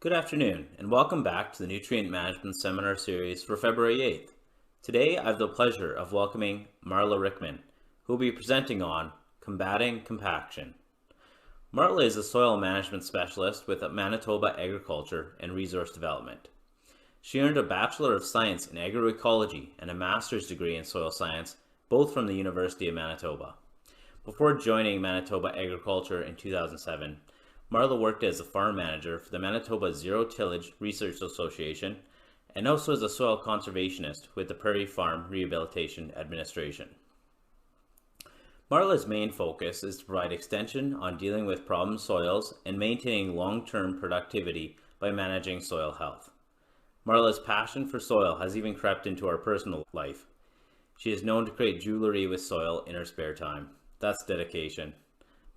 Good afternoon, and welcome back to the Nutrient Management Seminar Series for February 8th. Today, I have the pleasure of welcoming Marla Riekman, who will be presenting on Combating Compaction. Marla is a soil management specialist with Manitoba Agriculture and Resource Development. She earned a Bachelor of Science in Agroecology and a Master's degree in Soil Science, both from the University of Manitoba. Before joining Manitoba Agriculture in 2007, Marla worked as a farm manager for the Manitoba Zero Tillage Research Association and also as a soil conservationist with the Prairie Farm Rehabilitation Administration. Marla's main focus is to provide extension on dealing with problem soils and maintaining long-term productivity by managing soil health. Marla's passion for soil has even crept into her personal life. She is known to create jewelry with soil in her spare time. That's dedication.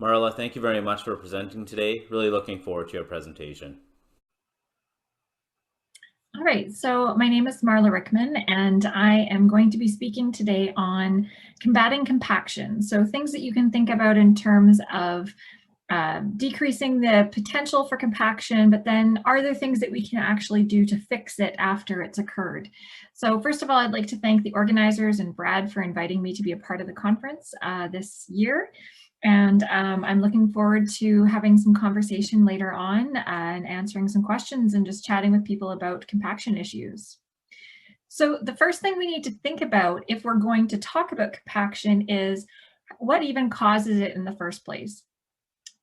Marla, thank you very much for presenting today. Really looking forward to your presentation. All right, so my name is Marla Riekman, and I am going to be speaking today on combating compaction. So things that you can think about in terms of decreasing the potential for compaction, but then are there things that we can actually do to fix it after it's occurred? So first of all, I'd like to thank the organizers and Brad for inviting me to be a part of the conference this year. And I'm looking forward to having some conversation later on and answering some questions and just chatting with people about compaction issues. So the first thing we need to think about if we're going to talk about compaction is what even causes it in the first place.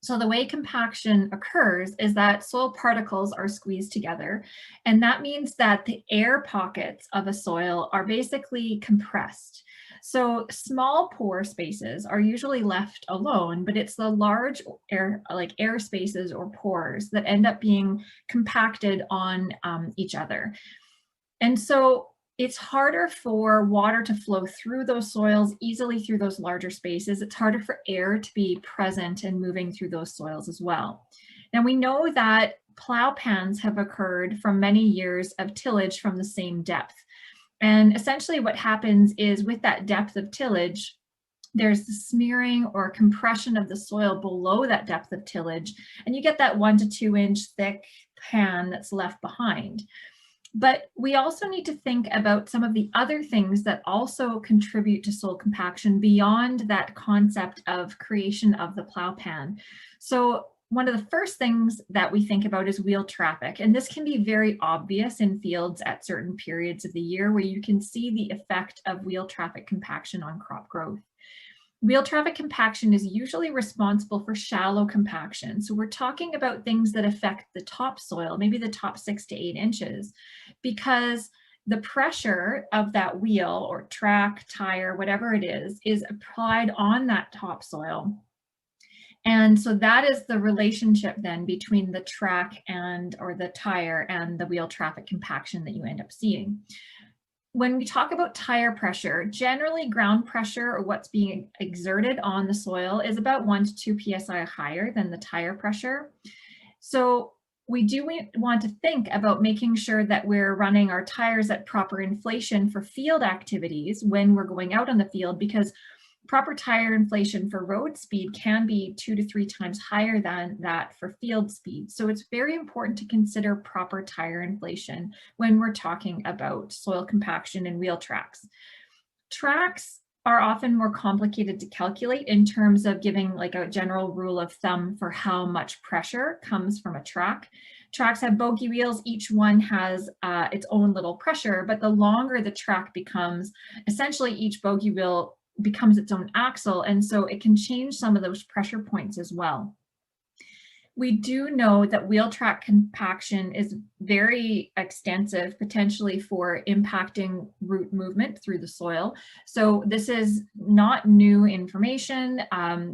So the way compaction occurs is that soil particles are squeezed together, and that means that the air pockets of a soil are basically compressed. So small pore spaces are usually left alone, but it's the large air spaces or pores that end up being compacted on each other. And so it's harder for water to flow through those soils easily through those larger spaces. It's harder for air to be present and moving through those soils as well. Now we know that plow pans have occurred from many years of tillage from the same depth. And essentially what happens is with that depth of tillage, there's the smearing or compression of the soil below that depth of tillage, and you get that 1 to 2 inch thick pan that's left behind. But we also need to think about some of the other things that also contribute to soil compaction beyond that concept of creation of the plow pan. So one of the first things that we think about is wheel traffic, and this can be very obvious in fields at certain periods of the year where you can see the effect of wheel traffic compaction on crop growth. Wheel traffic compaction is usually responsible for shallow compaction. So we're talking about things that affect the topsoil, maybe the top 6 to 8 inches, because the pressure of that wheel or track, tire, whatever it is applied on that topsoil. And so that is the relationship then between the track or the tire and the wheel traffic compaction that you end up seeing. When we talk about tire pressure, generally ground pressure or what's being exerted on the soil is about 1 to 2 psi higher than the tire pressure. So we do want to think about making sure that we're running our tires at proper inflation for field activities when we're going out on the field, because proper tire inflation for road speed can be 2 to 3 times higher than that for field speed. So it's very important to consider proper tire inflation when we're talking about soil compaction and wheel tracks. Tracks are often more complicated to calculate in terms of giving like a general rule of thumb for how much pressure comes from a track. Tracks have bogie wheels, each one has its own little pressure, but the longer the track becomes, essentially each bogie wheel becomes its own axle, and so it can change some of those pressure points as well. We do know that wheel track compaction is very extensive, potentially for impacting root movement through the soil. So this is not new information.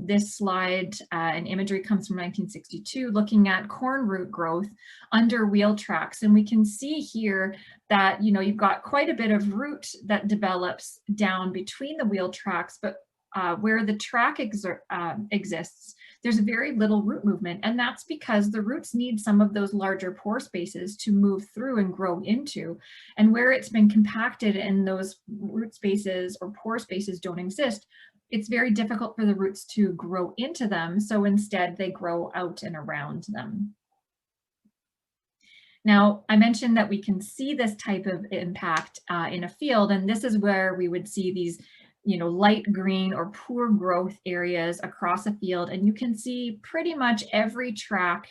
This slide and imagery comes from 1962, looking at corn root growth under wheel tracks. And we can see here that, you've got quite a bit of root that develops down between the wheel tracks, but where the track exists, there's very little root movement, and that's because the roots need some of those larger pore spaces to move through and grow into, and where it's been compacted and those root spaces or pore spaces don't exist, it's very difficult for the roots to grow into them, so instead they grow out and around them. Now, I mentioned that we can see this type of impact in a field, and this is where we would see these, light green or poor growth areas across a field, and you can see pretty much every track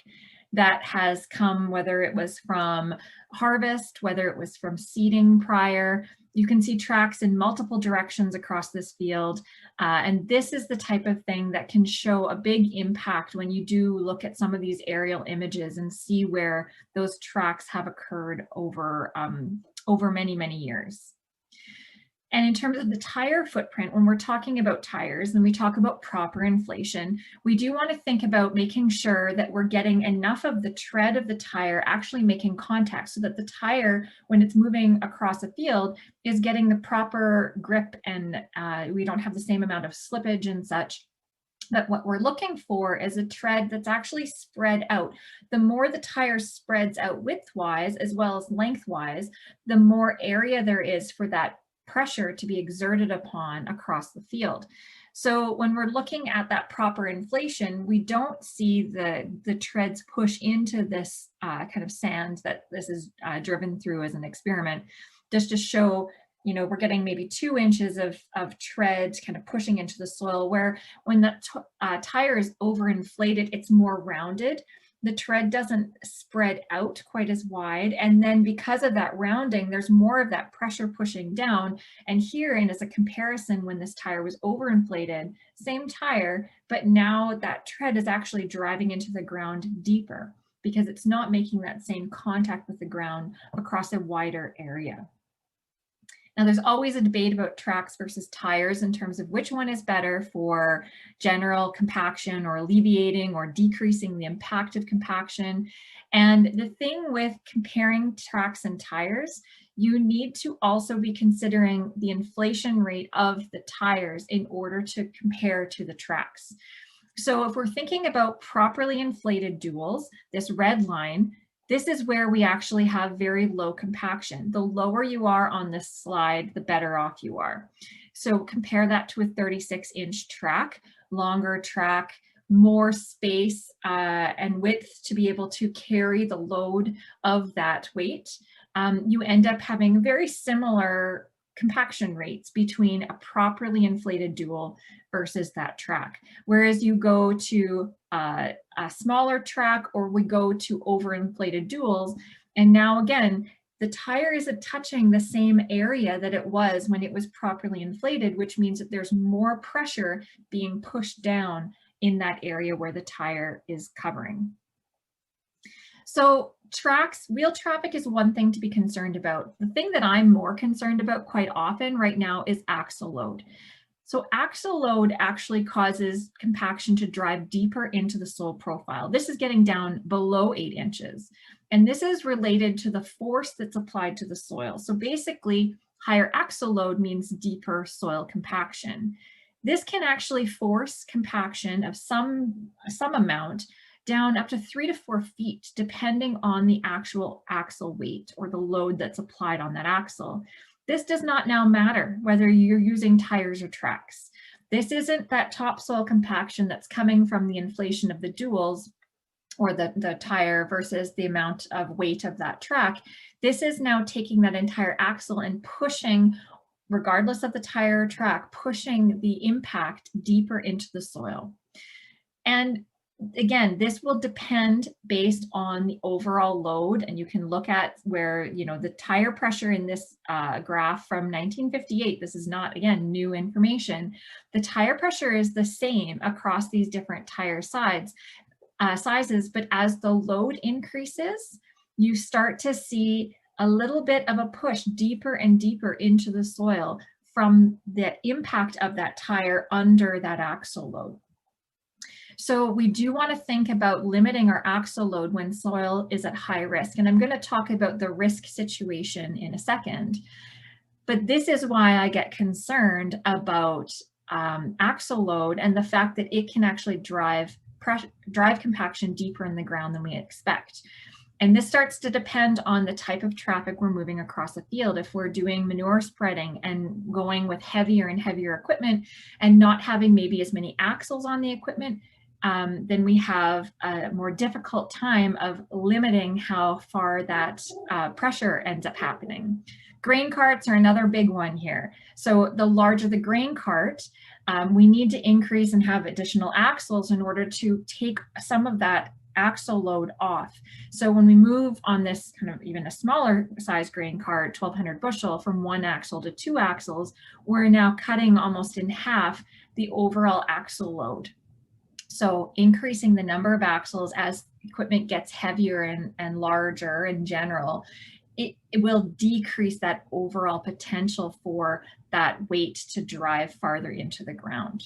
that has come, whether it was from harvest, whether it was from seeding prior. You can see tracks in multiple directions across this field. And this is the type of thing that can show a big impact when you do look at some of these aerial images and see where those tracks have occurred over many, many years. And in terms of the tire footprint, when we're talking about tires and we talk about proper inflation, we do want to think about making sure that we're getting enough of the tread of the tire actually making contact so that the tire, when it's moving across a field, is getting the proper grip and we don't have the same amount of slippage and such. But what we're looking for is a tread that's actually spread out. The more the tire spreads out widthwise as well as lengthwise, the more area there is for that pressure to be exerted upon across the field. So when we're looking at that proper inflation, we don't see the treads push into this kind of sand that this is driven through as an experiment, just to show, we're getting maybe 2 inches of tread kind of pushing into the soil, where when the tire is overinflated, it's more rounded. The tread doesn't spread out quite as wide. And then because of that rounding, there's more of that pressure pushing down. And herein is a comparison when this tire was overinflated, same tire, but now that tread is actually driving into the ground deeper because it's not making that same contact with the ground across a wider area. Now, there's always a debate about tracks versus tires in terms of which one is better for general compaction or alleviating or decreasing the impact of compaction. And the thing with comparing tracks and tires, you need to also be considering the inflation rate of the tires in order to compare to the tracks. So if we're thinking about properly inflated duals, this red line, this is where we actually have very low compaction. The lower you are on this slide, the better off you are. So compare that to a 36-inch track, longer track, more space and width to be able to carry the load of that weight. You end up having very similar compaction rates between a properly inflated dual versus that track. Whereas you go to a smaller track or we go to overinflated duals, and now again, the tire isn't touching the same area that it was when it was properly inflated, which means that there's more pressure being pushed down in that area where the tire is covering. So tracks, wheel traffic is one thing to be concerned about. The thing that I'm more concerned about quite often right now is axle load. So axle load actually causes compaction to drive deeper into the soil profile. This is getting down below 8 inches. And this is related to the force that's applied to the soil. So basically, higher axle load means deeper soil compaction. This can actually force compaction of some amount down up to 3 to 4 feet, depending on the actual axle weight or the load that's applied on that axle. This does not now matter whether you're using tires or tracks. This isn't that topsoil compaction that's coming from the inflation of the duals or the tire versus the amount of weight of that track. This is now taking that entire axle and pushing, regardless of the tire or track, pushing the impact deeper into the soil. And again, this will depend based on the overall load, and you can look at where, the tire pressure in this graph from 1958, this is not, again, new information. The tire pressure is the same across these different tire sizes, but as the load increases, you start to see a little bit of a push deeper and deeper into the soil from the impact of that tire under that axle load. So we do want to think about limiting our axle load when soil is at high risk. And I'm going to talk about the risk situation in a second. But this is why I get concerned about axle load and the fact that it can actually drive compaction deeper in the ground than we expect. And this starts to depend on the type of traffic we're moving across the field. If we're doing manure spreading and going with heavier and heavier equipment and not having maybe as many axles on the equipment, then we have a more difficult time of limiting how far that pressure ends up happening. Grain carts are another big one here. So the larger the grain cart, we need to increase and have additional axles in order to take some of that axle load off. So when we move on this kind of even a smaller size grain cart, 1200 bushel, from one axle to two axles, we're now cutting almost in half the overall axle load. So increasing the number of axles as equipment gets heavier and larger in general, it will decrease that overall potential for that weight to drive farther into the ground.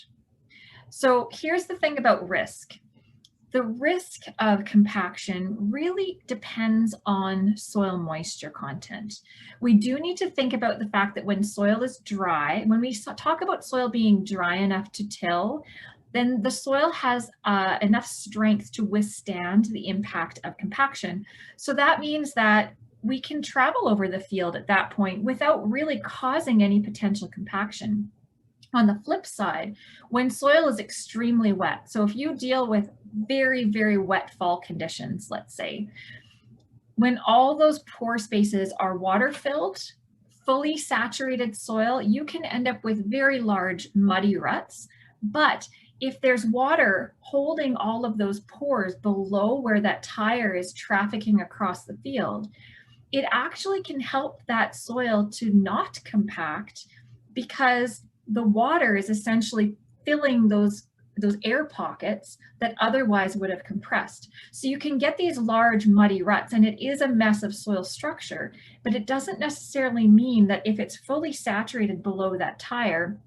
So here's the thing about risk. The risk of compaction really depends on soil moisture content. We do need to think about the fact that when soil is dry, when we talk about soil being dry enough to till, then the soil has enough strength to withstand the impact of compaction. So that means that we can travel over the field at that point without really causing any potential compaction. On the flip side, when soil is extremely wet, so if you deal with very, very wet fall conditions, let's say, when all those pore spaces are water filled, fully saturated soil, you can end up with very large muddy ruts. But if there's water holding all of those pores below where that tire is trafficking across the field, it actually can help that soil to not compact because the water is essentially filling those air pockets that otherwise would have compressed. So you can get these large muddy ruts, and it is a mess of soil structure, but it doesn't necessarily mean that if it's fully saturated below that tire,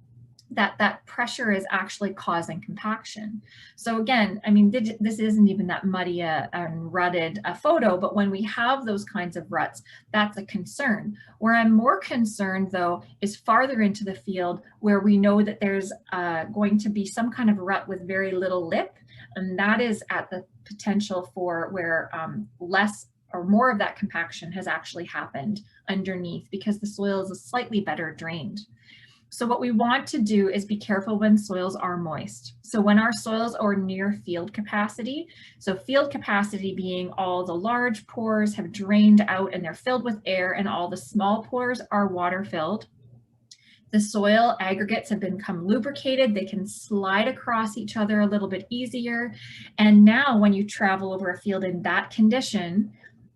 that pressure is actually causing compaction. So again, I mean, this isn't even that muddy and rutted a photo, but when we have those kinds of ruts, that's a concern. Where I'm more concerned, though, is farther into the field where we know that there's going to be some kind of rut with very little lip, and that is at the potential for where less or more of that compaction has actually happened underneath because the soil is slightly better drained. So what we want to do is be careful when soils are moist. So when our soils are near field capacity, so field capacity being all the large pores have drained out and they're filled with air and all the small pores are water filled. The soil aggregates have become lubricated. They can slide across each other a little bit easier. And now when you travel over a field in that condition,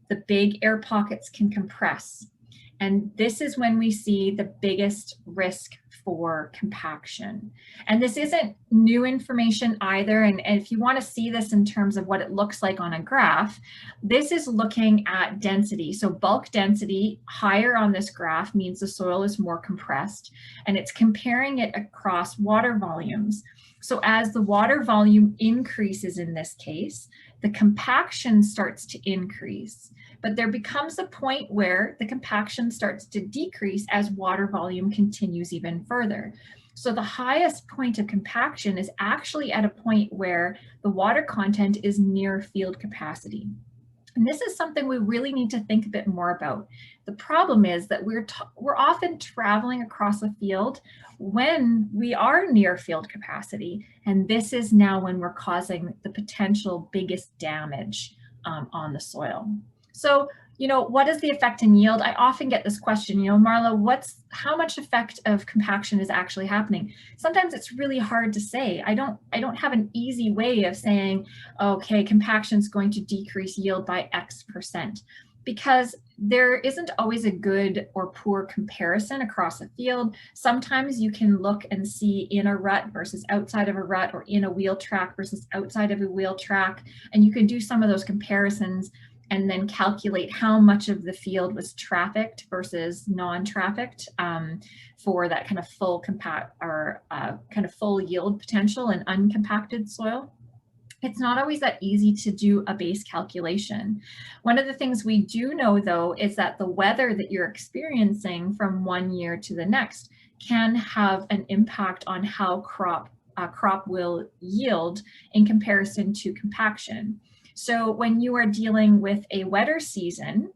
the big air pockets can compress. And this is when we see the biggest risk for compaction. And this isn't new information either. And if you want to see this in terms of what it looks like on a graph, this is looking at density. So bulk density higher on this graph means the soil is more compressed, and it's comparing it across water volumes. So as the water volume increases in this case, the compaction starts to increase. But there becomes a point where the compaction starts to decrease as water volume continues even further. So the highest point of compaction is actually at a point where the water content is near field capacity. And this is something we really need to think a bit more about. The problem is that we're often traveling across a field when we are near field capacity. And this is now when we're causing the potential biggest damage on the soil. So, what is the effect in yield? I often get this question, Marla, how much effect of compaction is actually happening? Sometimes it's really hard to say. I don't have an easy way of saying, okay, compaction is going to decrease yield by X%, because there isn't always a good or poor comparison across a field. Sometimes you can look and see in a rut versus outside of a rut, or in a wheel track versus outside of a wheel track, and you can do some of those comparisons and then calculate how much of the field was trafficked versus non-trafficked for that kind of full full yield potential in uncompacted soil. It's not always that easy to do a base calculation. One of the things we do know, though, is that the weather that you're experiencing from one year to the next can have an impact on how crop will yield in comparison to compaction. So when you are dealing with a wetter season,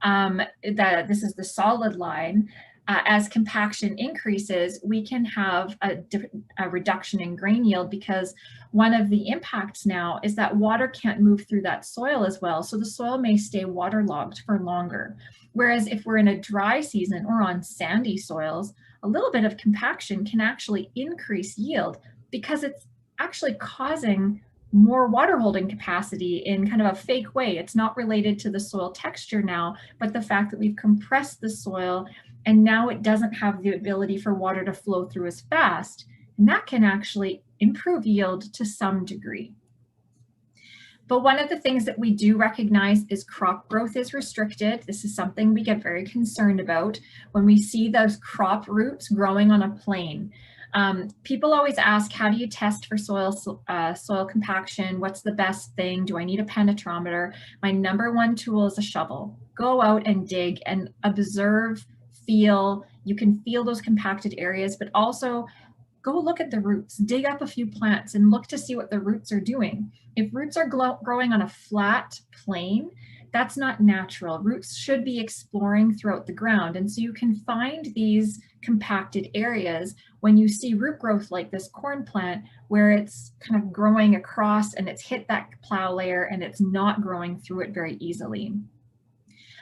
this is the solid line, as compaction increases, we can have a reduction in grain yield, because one of the impacts now is that water can't move through that soil as well. So the soil may stay waterlogged for longer. Whereas if we're in a dry season or on sandy soils, a little bit of compaction can actually increase yield, because it's actually causing more water holding capacity in kind of a fake way. It's not related to the soil texture now, but the fact that we've compressed the soil and now it doesn't have the ability for water to flow through as fast. And that can actually improve yield to some degree. But one of the things that we do recognize is crop growth is restricted. This is something we get very concerned about when we see those crop roots growing on a plain. People always ask, how do you test for soil compaction? What's the best thing? Do I need a penetrometer? My number one tool is a shovel. Go out and dig and observe, feel. You can feel those compacted areas, but also go look at the roots, dig up a few plants and look to see what the roots are doing. If roots are growing on a flat plane, that's not natural. Roots should be exploring throughout the ground. And so you can find these compacted areas when you see root growth like this corn plant, where it's kind of growing across and it's hit that plow layer and it's not growing through it very easily.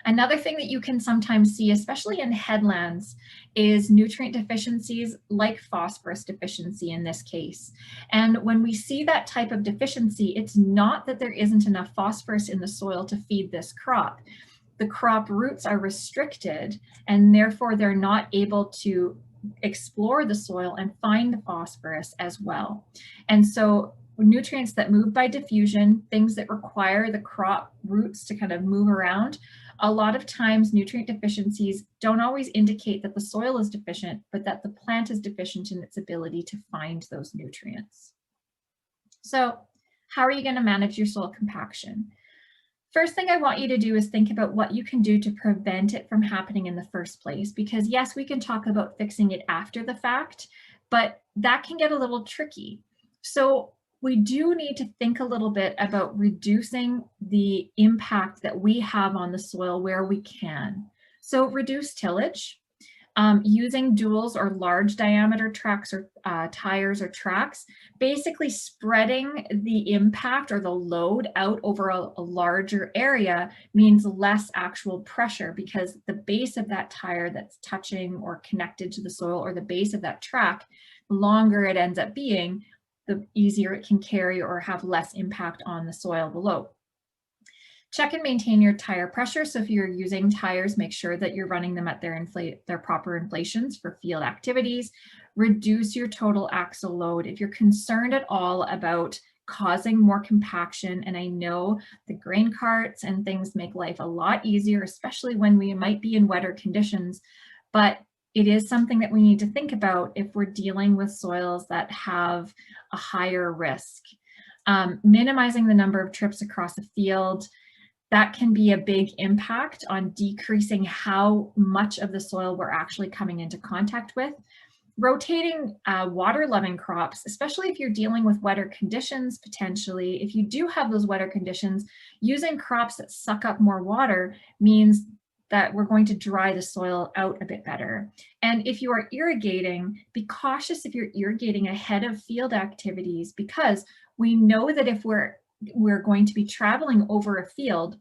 Another thing that you can sometimes see, especially in headlands, is nutrient deficiencies like phosphorus deficiency in this case. And when we see that type of deficiency, it's not that there isn't enough phosphorus in the soil to feed this crop. The crop roots are restricted, and therefore they're not able to explore the soil and find the phosphorus as well. And so nutrients that move by diffusion, things that require the crop roots to kind of move around, a lot of times nutrient deficiencies don't always indicate that the soil is deficient, but that the plant is deficient in its ability to find those nutrients. So how are you going to manage your soil compaction? First thing I want you to do is think about what you can do to prevent it from happening in the first place, because yes, we can talk about fixing it after the fact, but that can get a little tricky. So we do need to think a little bit about reducing the impact that we have on the soil where we can. So reduce tillage, using duals or large diameter tracks or tires or tracks, basically spreading the impact or the load out over a larger area means less actual pressure, because the base of that tire that's touching or connected to the soil, or the base of that track, the longer it ends up being, the easier it can carry or have less impact on the soil below. Check and maintain your tire pressure. So if you're using tires, make sure that you're running them at their proper inflations for field activities. Reduce your total axle load. If you're concerned at all about causing more compaction, and I know the grain carts and things make life a lot easier, especially when we might be in wetter conditions, but it is something that we need to think about if we're dealing with soils that have a higher risk. Minimizing the number of trips across a field, that can be a big impact on decreasing how much of the soil we're actually coming into contact with. Rotating water-loving crops, especially if you're dealing with wetter conditions, potentially, if you do have those wetter conditions, using crops that suck up more water means that we're going to dry the soil out a bit better. And if you are irrigating, be cautious if you're irrigating ahead of field activities, because we know that if we're going to be traveling over a field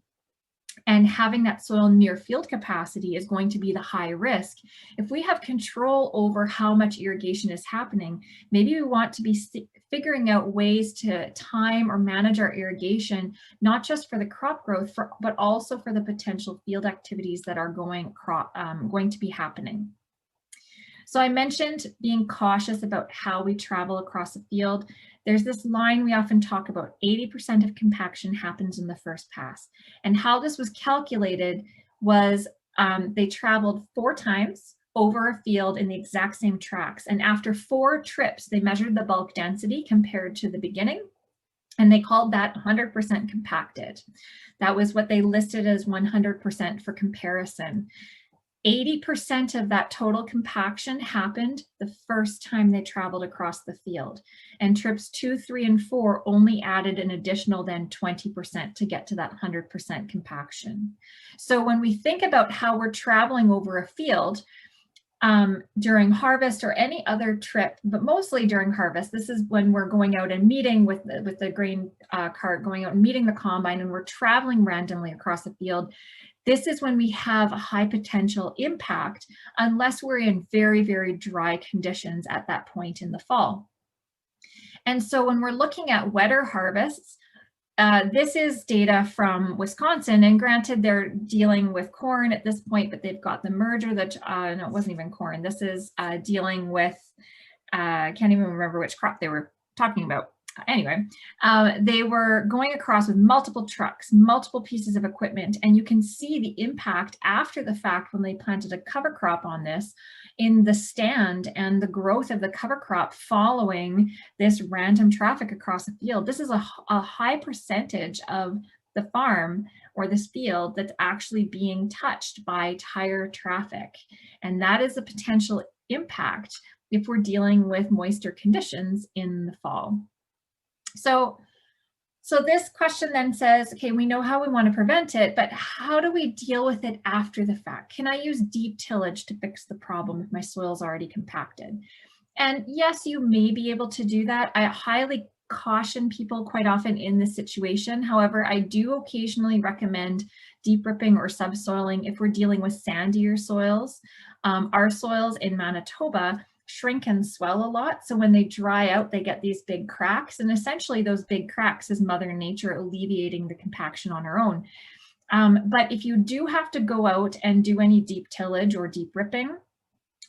and having that soil near field capacity is going to be the high risk. If we have control over how much irrigation is happening, maybe we want to be figuring out ways to time or manage our irrigation, not just for the crop growth, but also for the potential field activities that are going to be happening. So I mentioned being cautious about how we travel across a field. There's this line we often talk about, 80% of compaction happens in the first pass. And how this was calculated was they traveled 4 times over a field in the exact same tracks. And after 4 trips, they measured the bulk density compared to the beginning. And they called that 100% compacted. That was what they listed as 100% for comparison. 80% of that total compaction happened the first time they traveled across the field. And trips 2, 3, and 4 only added an additional then 20% to get to that 100% compaction. So when we think about how we're traveling over a field, during harvest or any other trip, but mostly during harvest. This is when we're going out and meeting with the grain cart, going out and meeting the combine, and we're traveling randomly across the field. This is when we have a high potential impact unless we're in very, very dry conditions at that point in the fall. And so when we're looking at wetter harvests, this is data from Wisconsin, and granted they're dealing with corn at this point, but they've got the merger that, no, it wasn't even corn. This is dealing with, I can't even remember which crop they were talking about. Anyway, they were going across with multiple trucks, multiple pieces of equipment, and you can see the impact after the fact when they planted a cover crop on this in the stand and the growth of the cover crop following this random traffic across the field. This is a high percentage of the farm or this field that's actually being touched by tire traffic. And that is a potential impact if we're dealing with moisture conditions in the fall. So this question then says, okay, we know how we want to prevent it, but how do we deal with it after the fact? Can I use deep tillage to fix the problem if my soil's already compacted? And yes, you may be able to do that. I highly caution people quite often in this situation. However, I do occasionally recommend deep ripping or subsoiling if we're dealing with sandier soils. Our soils in Manitoba shrink and swell a lot. So when they dry out, they get these big cracks, and essentially those big cracks is Mother Nature alleviating the compaction on her own. But if you do have to go out and do any deep tillage or deep ripping,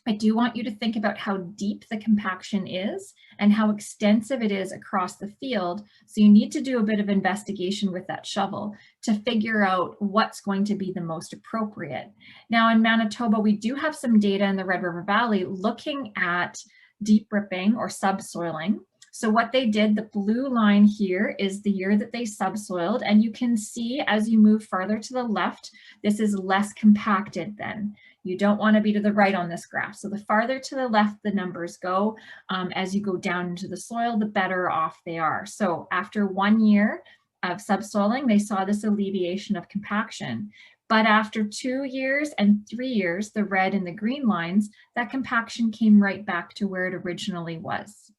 I do want you to think about how deep the compaction is and how extensive it is across the field. So you need to do a bit of investigation with that shovel to figure out what's going to be the most appropriate. Now in Manitoba, we do have some data in the Red River Valley looking at deep ripping or subsoiling. So what they did, the blue line here is the year that they subsoiled, and you can see as you move farther to the left, this is less compacted then. You don't want to be to the right on this graph. So the farther to the left the numbers go, as you go down into the soil, the better off they are. So after 1 year of subsoiling, they saw this alleviation of compaction. But after 2 years and 3 years, the red and the green lines, that compaction came right back to where it originally was.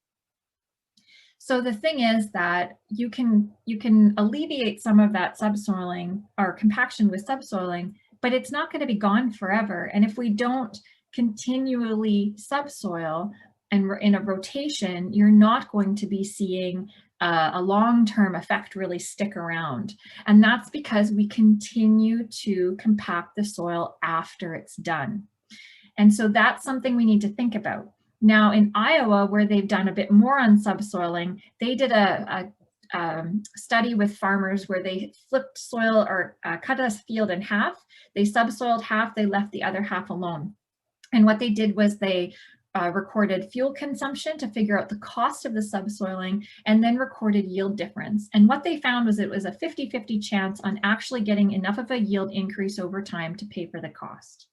So the thing is that you can alleviate some of that subsoiling or compaction with subsoiling, but it's not going to be gone forever. And if we don't continually subsoil and we're in a rotation, you're not going to be seeing a long-term effect really stick around. And that's because we continue to compact the soil after it's done. And so that's something we need to think about. Now in Iowa, where they've done a bit more on subsoiling, they did a study with farmers where they flipped soil or cut a field in half. They subsoiled half, they left the other half alone. And what they did was they recorded fuel consumption to figure out the cost of the subsoiling, and then recorded yield difference. And what they found was it was a 50-50 chance on actually getting enough of a yield increase over time to pay for the cost.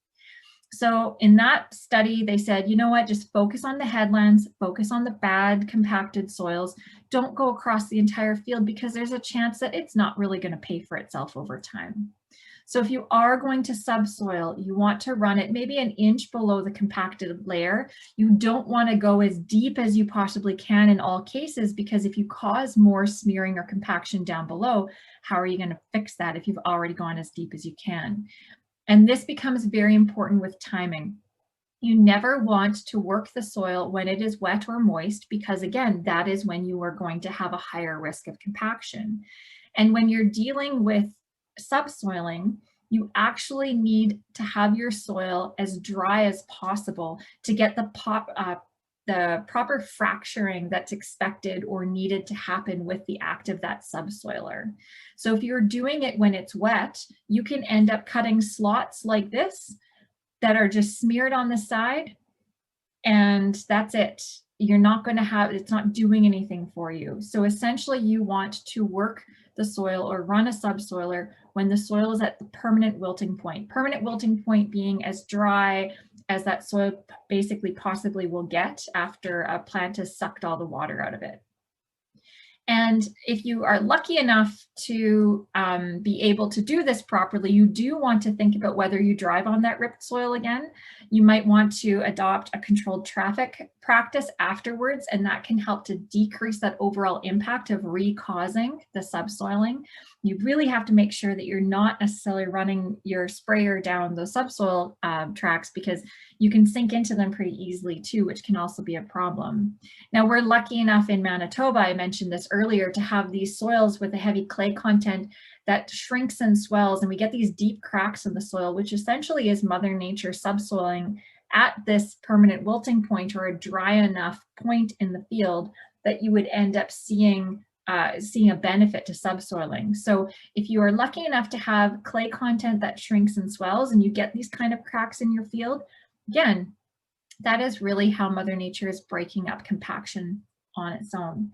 So in that study, they said, you know what, just focus on the headlands, focus on the bad compacted soils. Don't go across the entire field because there's a chance that it's not really going to pay for itself over time. So if you are going to subsoil, you want to run it maybe an inch below the compacted layer. You don't want to go as deep as you possibly can in all cases, because if you cause more smearing or compaction down below, how are you going to fix that if you've already gone as deep as you can? And this becomes very important with timing. You never want to work the soil when it is wet or moist, because again, that is when you are going to have a higher risk of compaction. And when you're dealing with subsoiling, you actually need to have your soil as dry as possible to get the proper fracturing that's expected or needed to happen with the act of that subsoiler. So if you're doing it when it's wet, you can end up cutting slots like this that are just smeared on the side, and that's it. You're not going to have, it's not doing anything for you. So essentially you want to work the soil or run a subsoiler when the soil is at the permanent wilting point. Permanent wilting point being as dry as that soil basically possibly will get after a plant has sucked all the water out of it. And if you are lucky enough to be able to do this properly, you do want to think about whether you drive on that ripped soil again. You might want to adopt a controlled traffic practice afterwards, and that can help to decrease that overall impact of re-causing the subsoiling. You really have to make sure that you're not necessarily running your sprayer down those subsoil tracks, because you can sink into them pretty easily too, which can also be a problem. Now, we're lucky enough in Manitoba, I mentioned this earlier, to have these soils with a heavy clay content that shrinks and swells, and we get these deep cracks in the soil, which essentially is Mother Nature subsoiling at this permanent wilting point, or a dry enough point in the field that you would end up seeing a benefit to subsoiling. So if you are lucky enough to have clay content that shrinks and swells and you get these kind of cracks in your field, again, that is really how Mother Nature is breaking up compaction on its own.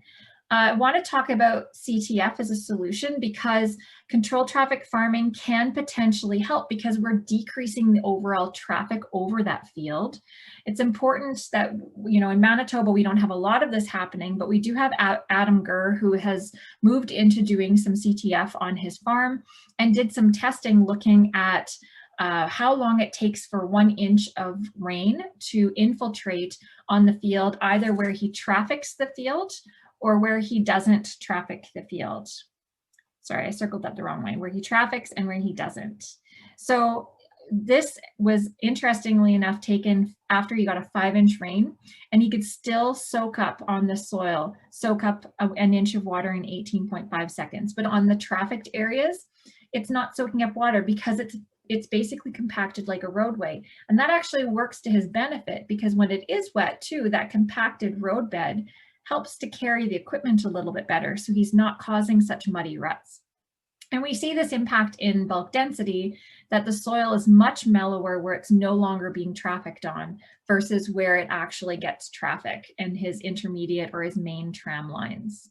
I want to talk about CTF as a solution, because controlled traffic farming can potentially help, because we're decreasing the overall traffic over that field. It's important that, you know, in Manitoba, we don't have a lot of this happening, but we do have Adam Gurr, who has moved into doing some CTF on his farm and did some testing looking at how long it takes for 1 inch of rain to infiltrate on the field, either where he traffics the field or where he doesn't traffic the field. Sorry, I circled that the wrong way, where he traffics and where he doesn't. So this was, interestingly enough, taken after he got a 5-inch rain, and he could still soak up on the soil, soak up an inch of water in 18.5 seconds. But on the trafficked areas, it's not soaking up water because it's basically compacted like a roadway. And that actually works to his benefit, because when it is wet too, that compacted roadbed helps to carry the equipment a little bit better, so he's not causing such muddy ruts. And we see this impact in bulk density, that the soil is much mellower where it's no longer being trafficked on versus where it actually gets traffic in his intermediate or his main tram lines.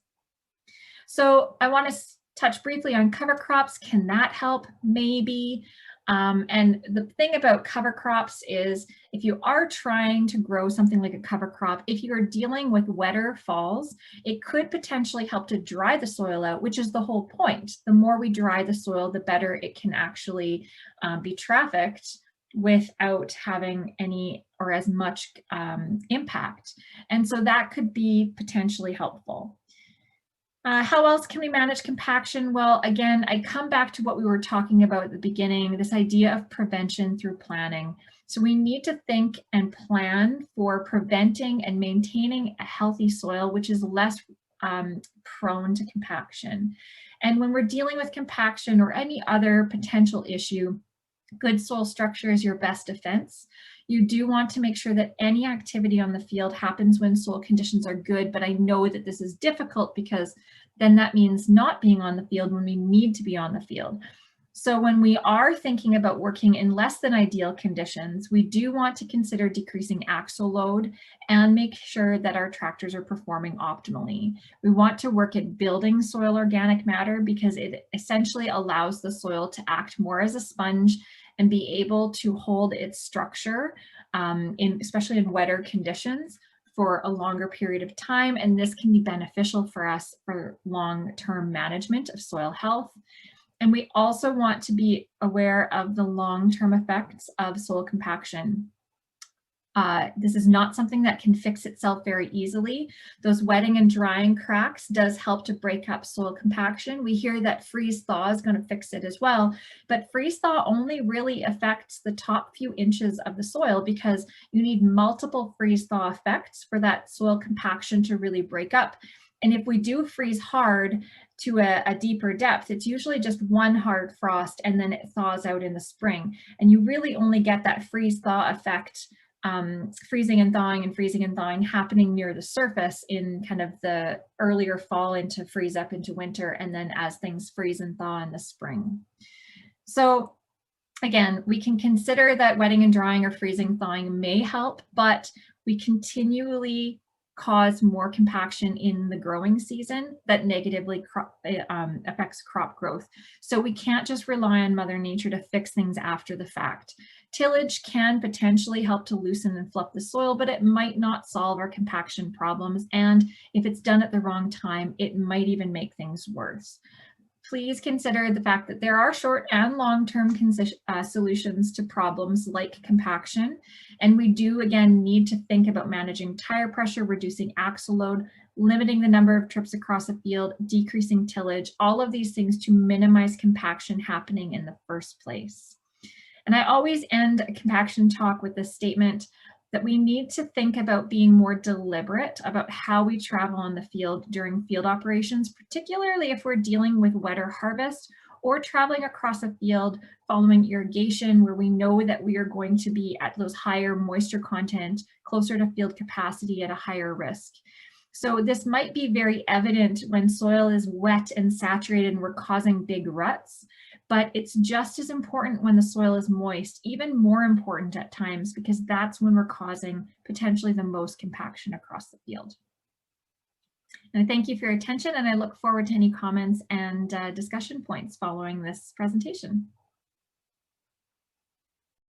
So I want to touch briefly on cover crops. Can that help? Maybe. And the thing about cover crops is, if you are trying to grow something like a cover crop, if you're dealing with wetter falls, it could potentially help to dry the soil out, which is the whole point. The more we dry the soil, the better it can actually be trafficked without having any or as much impact. And so that could be potentially helpful. How else can we manage compaction? Well, again, I come back to what we were talking about at the beginning, this idea of prevention through planning. So we need to think and plan for preventing and maintaining a healthy soil, which is less prone to compaction. And when we're dealing with compaction or any other potential issue, good soil structure is your best defense. You do want to make sure that any activity on the field happens when soil conditions are good, but I know that this is difficult, because then that means not being on the field when we need to be on the field. So when we are thinking about working in less than ideal conditions, we do want to consider decreasing axle load and make sure that our tractors are performing optimally. We want to work at building soil organic matter, because it essentially allows the soil to act more as a sponge and be able to hold its structure, especially in wetter conditions, for a longer period of time. And this can be beneficial for us for long-term management of soil health. And we also want to be aware of the long-term effects of soil compaction. This is not something that can fix itself very easily. Those wetting and drying cracks does help to break up soil compaction. We hear that freeze thaw is going to fix it as well, but freeze thaw only really affects the top few inches of the soil, because you need multiple freeze thaw effects for that soil compaction to really break up. And if we do freeze hard to a deeper depth, it's usually just one hard frost and then it thaws out in the spring. And you really only get that freeze thaw effect, freezing and thawing happening near the surface in kind of the earlier fall into freeze up into winter, and then as things freeze and thaw in the spring. So again, we can consider that wetting and drying or freezing thawing may help, but we continually cause more compaction in the growing season that negatively affects crop growth. So we can't just rely on Mother Nature to fix things after the fact. Tillage can potentially help to loosen and fluff the soil, but it might not solve our compaction problems. And if it's done at the wrong time, it might even make things worse. Please consider the fact that there are short and long-term solutions to problems like compaction. And we do, again, need to think about managing tire pressure, reducing axle load, limiting the number of trips across a field, decreasing tillage, all of these things to minimize compaction happening in the first place. And I always end a compaction talk with this statement that we need to think about being more deliberate about how we travel on the field during field operations, particularly if we're dealing with wetter harvest or traveling across a field following irrigation where we know that we are going to be at those higher moisture content, closer to field capacity at a higher risk. So this might be very evident when soil is wet and saturated and we're causing big ruts, but it's just as important when the soil is moist, even more important at times, because that's when we're causing potentially the most compaction across the field. And I thank you for your attention, and I look forward to any comments and discussion points following this presentation.